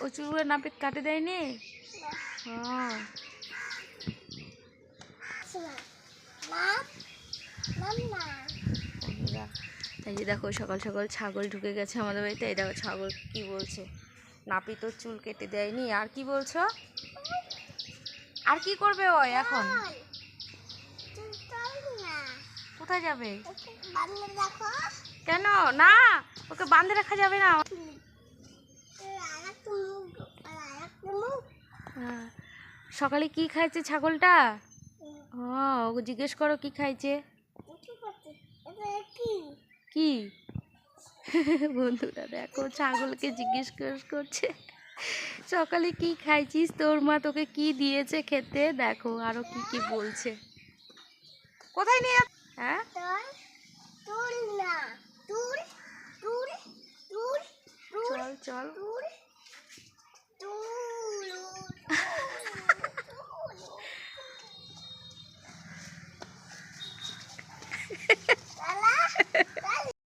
ও চুলগুলো নাপিত কাটে দেয়নি? হ্যাঁ। এই যে দেখো সকাল সকাল ছাগল ঢুকে গেছে আমাদের বাড়িতে। এই দেখো ছাগল কি বলছে, নাপিত ওর চুল কেটে দেয়নি। আর কি বলছো? আর কি করবে ও এখন? কোথায় যাবে? কেন না, ওকে বাঁধে রাখা যাবে না। সকালে কি খাইছে ছাগলটা? হ্যাঁ, ওকে জিজ্ঞেস করো কি খাইছে। কি বন্ধুরা দেখো ছাগলকে জিজ্ঞেস করছে সকালে কি খাইছিস, তোর মা তোকে কি দিয়েছে খেতে। দেখো আরো কি কি বলছে। কোথায় নিয়ে হ্যাঁ চল চল